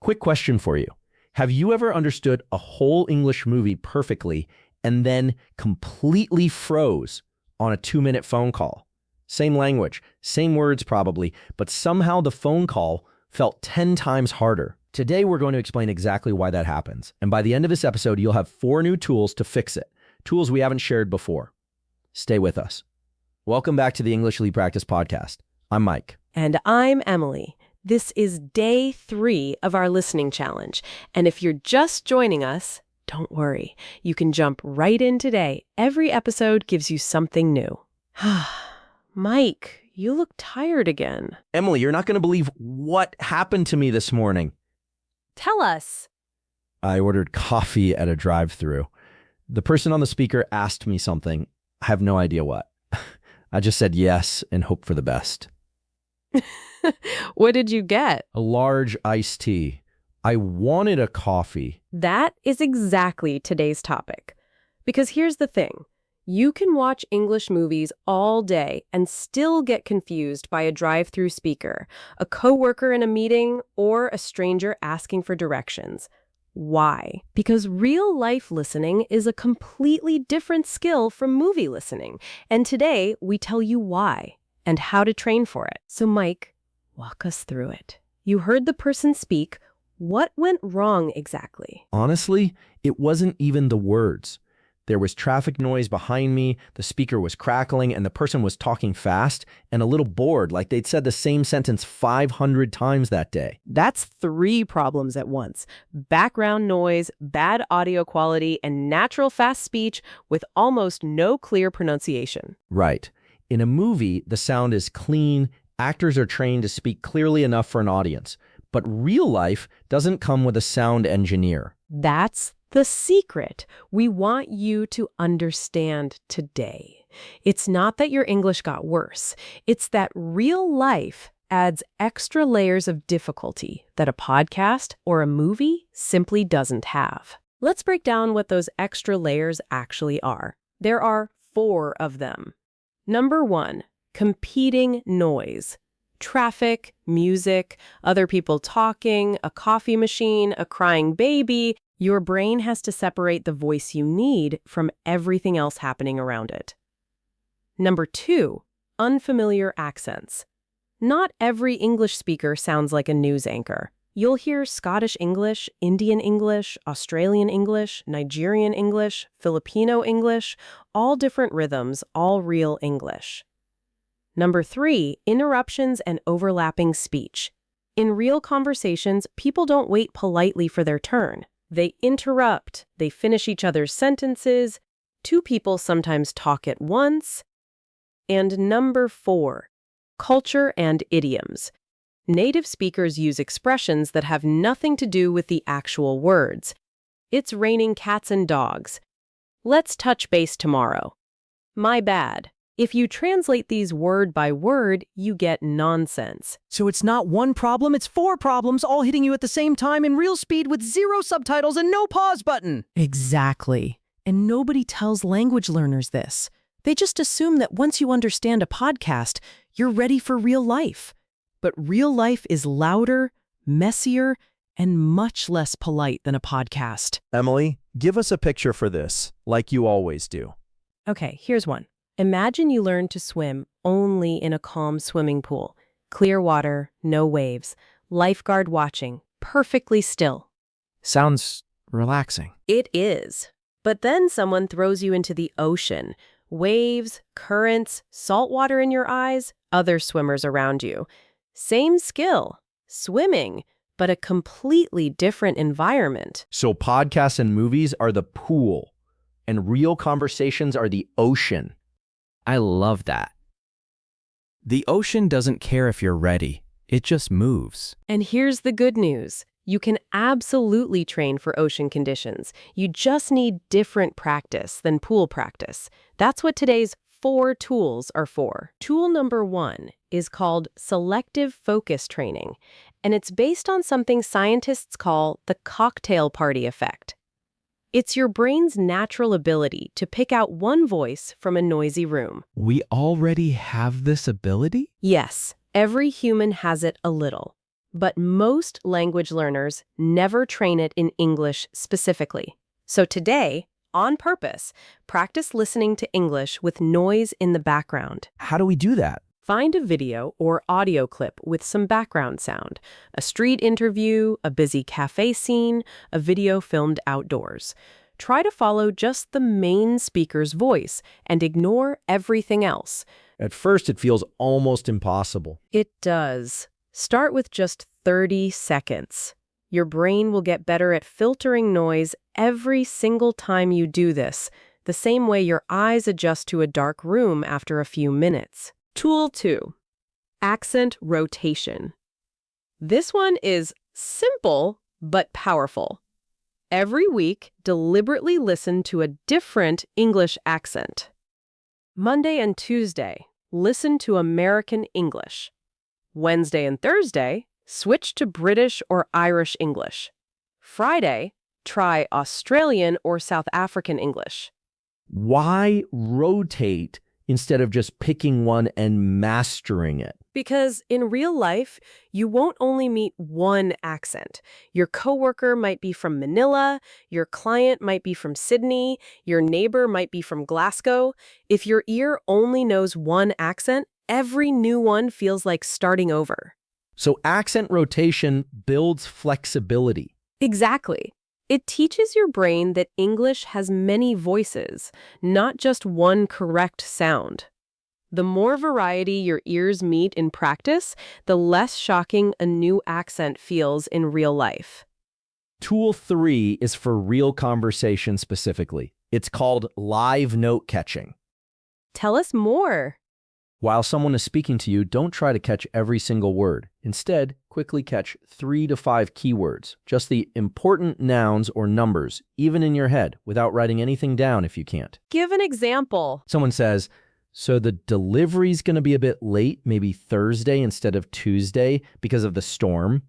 Quick question for you. Have you ever understood a whole English movie perfectly and then completely froze on a 2-minute phone call? Same language, same words probably, but somehow the phone call felt 10 times harder. Today, we're going to explain exactly why that happens. And by the end of this episode, you'll have 4 new tools to fix it, tools we haven't shared before. Stay with us. Welcome back to the English Lead Practice Podcast. I'm Mike. And I'm Emily. This is day 3 of our listening challenge. And if you're just joining us, don't worry. You can jump right in today. Every episode gives you something new. Mike, you look tired again. Emily, you're not going to believe what happened to me this morning. Tell us. I ordered coffee at a drive-thru. The person on the speaker asked me something. I have no idea what. I just said yes and hope for the best. What did you get? A large iced tea. I wanted a coffee. That is exactly today's topic. Because here's the thing. You can watch English movies all day and still get confused by a drive-thru speaker, a coworker in a meeting, or a stranger asking for directions. Why? Because real-life listening is a completely different skill from movie listening. And today, we tell you why and how to train for it. So Mike, walk us through it. You heard the person speak. What went wrong exactly? Honestly, it wasn't even the words. There was traffic noise behind me, the speaker was crackling, and the person was talking fast and a little bored, like they'd said the same sentence 500 times that day. That's 3 problems at once. Background noise, bad audio quality, and natural fast speech with almost no clear pronunciation. Right. In a movie, the sound is clean, actors are trained to speak clearly enough for an audience. But real life doesn't come with a sound engineer. That's the secret we want you to understand today. It's not that your English got worse. It's that real life adds extra layers of difficulty that a podcast or a movie simply doesn't have. Let's break down what those extra layers actually are. There are 4 of them. Number 1, competing noise. Traffic, music, other people talking, a coffee machine, a crying baby. Your brain has to separate the voice you need from everything else happening around it. Number 2, unfamiliar accents. Not every English speaker sounds like a news anchor. You'll hear Scottish English, Indian English, Australian English, Nigerian English, Filipino English, all different rhythms, all real English. Number 3, interruptions and overlapping speech. In real conversations, people don't wait politely for their turn. They interrupt, they finish each other's sentences. 2 people sometimes talk at once. And number 4, culture and idioms. Native speakers use expressions that have nothing to do with the actual words. It's raining cats and dogs. Let's touch base tomorrow. My bad. If you translate these word by word, you get nonsense. So it's not 1 problem, it's 4 problems all hitting you at the same time in real speed with 0 subtitles and no pause button. Exactly. And nobody tells language learners this. They just assume that once you understand a podcast, you're ready for real life. But real life is louder, messier, and much less polite than a podcast. Emily, give us a picture for this, like you always do. Okay, here's one. Imagine you learn to swim only in a calm swimming pool. Clear water, no waves, lifeguard watching, perfectly still. Sounds relaxing. It is. But then someone throws you into the ocean. Waves, currents, salt water in your eyes, other swimmers around you. Same skill, swimming, but a completely different environment. So podcasts and movies are the pool, and real conversations are the ocean. I love that. The ocean doesn't care if you're ready. It just moves. And here's the good news. You can absolutely train for ocean conditions. You just need different practice than pool practice. That's what today's 4 tools are for. Tool number 1 is called Selective Focus Training, and it's based on something scientists call the cocktail party effect. It's your brain's natural ability to pick out one voice from a noisy room. We already have this ability? Yes, every human has it a little. But most language learners never train it in English specifically. So today, on purpose, practice listening to English with noise in the background. How do we do that? Find a video or audio clip with some background sound, a street interview, a busy cafe scene, a video filmed outdoors. Try to follow just the main speaker's voice and ignore everything else. At first, it feels almost impossible. It does. Start with just 30 seconds. Your brain will get better at filtering noise every single time you do this, the same way your eyes adjust to a dark room after a few minutes. Tool 2. Accent rotation. This one is simple but powerful. Every week, deliberately listen to a different English accent. Monday and Tuesday, listen to American English. Wednesday and Thursday, switch to British or Irish English. Friday, try Australian or South African English. Why rotate instead of just picking one and mastering it? Because in real life, you won't only meet one accent. Your coworker might be from Manila, your client might be from Sydney, your neighbor might be from Glasgow. If your ear only knows one accent, every new one feels like starting over. So accent rotation builds flexibility. Exactly. It teaches your brain that English has many voices, not just one correct sound. The more variety your ears meet in practice, the less shocking a new accent feels in real life. Tool 3 is for real conversation specifically. It's called live note catching. Tell us more. While someone is speaking to you, don't try to catch every single word. Instead, quickly catch 3 to 5 keywords, just the important nouns or numbers, even in your head, without writing anything down if you can't. Give an example. Someone says, so the delivery's going to be a bit late, maybe Thursday instead of Tuesday because of the storm.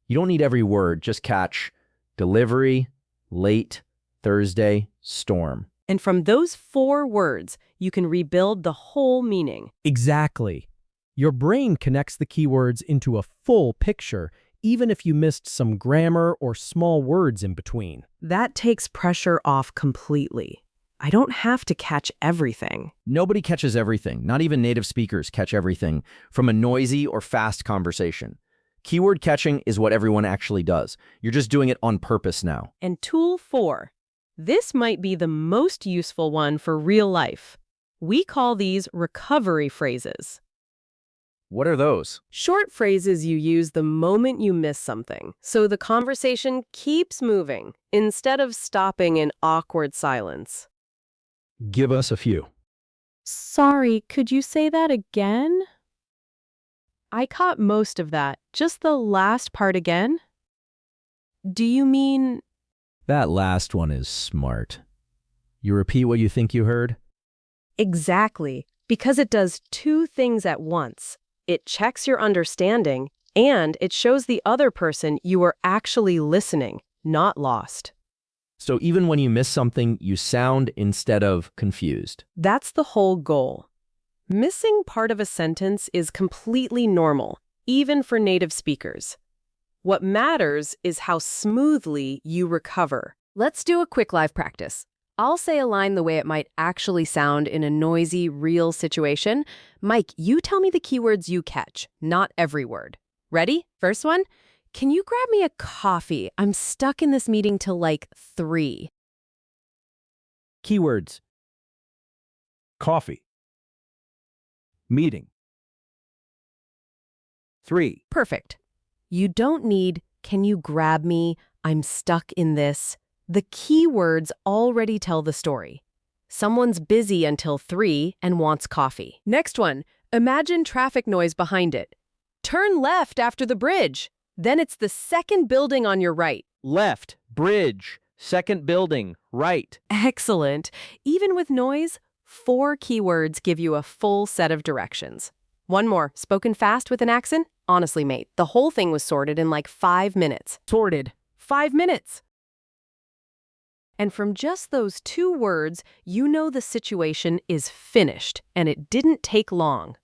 You don't need every word, just catch delivery, late, Thursday, storm. And from those 4 words, you can rebuild the whole meaning. Exactly. Your brain connects the keywords into a full picture, even if you missed some grammar or small words in between. That takes pressure off completely. I don't have to catch everything. Nobody catches everything. Not even native speakers catch everything from a noisy or fast conversation. Keyword catching is what everyone actually does. You're just doing it on purpose now. And tool 4. This might be the most useful one for real life. We call these recovery phrases. What are those? Short phrases you use the moment you miss something, so the conversation keeps moving instead of stopping in awkward silence. Give us a few. Sorry, could you say that again? I caught most of that. Just the last part again? Do you mean... That last one is smart. You repeat what you think you heard? Exactly, because it does 2 things at once. It checks your understanding, and it shows the other person you are actually listening, not lost. So even when you miss something, you sound instead of confused. That's the whole goal. Missing part of a sentence is completely normal, even for native speakers. What matters is how smoothly you recover. Let's do a quick live practice. I'll say a line the way it might actually sound in a noisy, real situation. Mike, you tell me the keywords you catch, not every word. Ready? First one. Can you grab me a coffee? I'm stuck in this meeting till like 3. Keywords. Coffee. Meeting. 3. Perfect. You don't need, can you grab me? I'm stuck in this. The keywords already tell the story. Someone's busy until 3 and wants coffee. Next one. Imagine traffic noise behind it. Turn left after the bridge. Then it's the second building on your right. Left, bridge, second building, right. Excellent. Even with noise, 4 keywords give you a full set of directions. One more, spoken fast with an accent? Honestly, mate, the whole thing was sorted in like 5 minutes. Sorted. 5 minutes. And from just those 2 words, you know the situation is finished, and it didn't take long.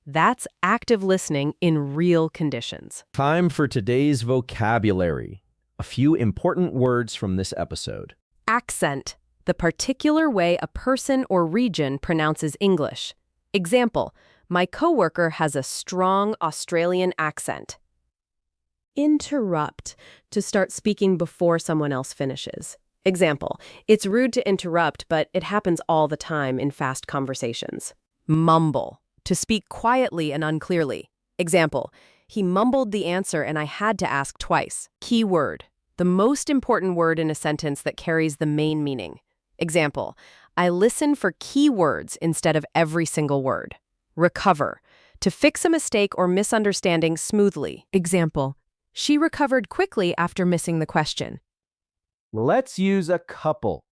That's active listening in real conditions. Time for today's vocabulary. A few important words from this episode. Accent, the particular way a person or region pronounces English. Example, my coworker has a strong Australian accent. Interrupt, to start speaking before someone else finishes. Example, it's rude to interrupt, but it happens all the time in fast conversations. Mumble, to speak quietly and unclearly. Example, he mumbled the answer and I had to ask twice. Keyword, the most important word in a sentence that carries the main meaning. Example, I listen for keywords instead of every single word. Recover, to fix a mistake or misunderstanding smoothly. Example, she recovered quickly after missing the question. Let's use a couple.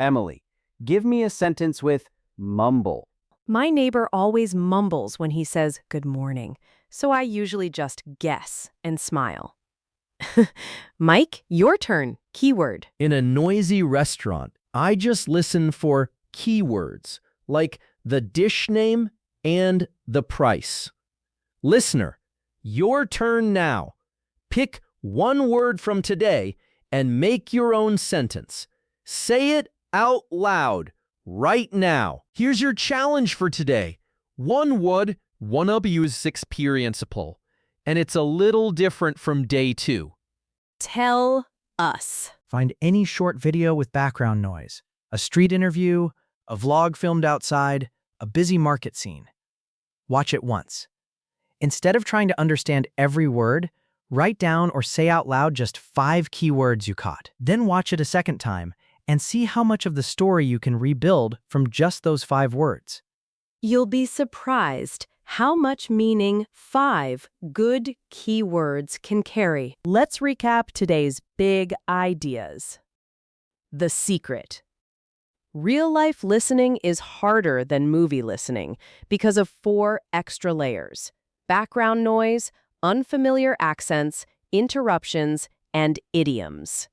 Emily, give me a sentence with mumble. My neighbor always mumbles when he says good morning, so I usually just guess and smile. Mike, your turn. Keyword. In a noisy restaurant, I just listen for keywords like the dish name and the price. Listener, your turn now. Pick one word from today and make your own sentence. Say it out loud right now. Here's your challenge for today. One word, one abuse experienceable, and it's a little different from day 2. Tell us. Find any short video with background noise, a street interview, a vlog filmed outside, a busy market scene. Watch it once. Instead of trying to understand every word, write down or say out loud just 5 keywords you caught. Then watch it a second time and see how much of the story you can rebuild from just those 5 words. You'll be surprised how much meaning 5 good keywords can carry. Let's recap today's big ideas. The secret. Real-life listening is harder than movie listening because of 4 extra layers: background noise, unfamiliar accents, interruptions, and idioms.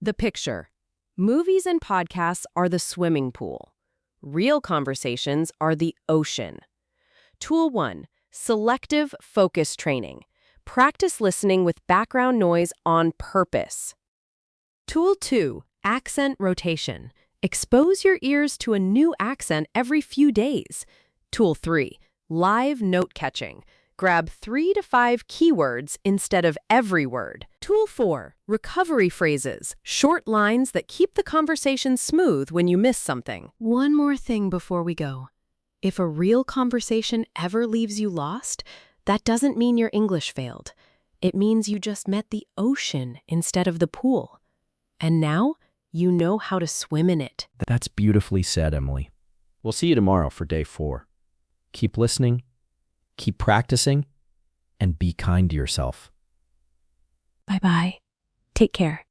The picture. Movies and podcasts are the swimming pool. Real conversations are the ocean. Tool 1. Selective Focus Training. Practice listening with background noise on purpose. Tool 2. Accent Rotation. Expose your ears to a new accent every few days. Tool 3. Live Note Catching. Grab 3 to 5 keywords instead of every word. Tool 4. Recovery phrases. Short lines that keep the conversation smooth when you miss something. One more thing before we go. If a real conversation ever leaves you lost, that doesn't mean your English failed. It means you just met the ocean instead of the pool. And now you know how to swim in it. That's beautifully said, Emily. We'll see you tomorrow for day 4. Keep listening, keep practicing, and be kind to yourself. Bye-bye. Take care.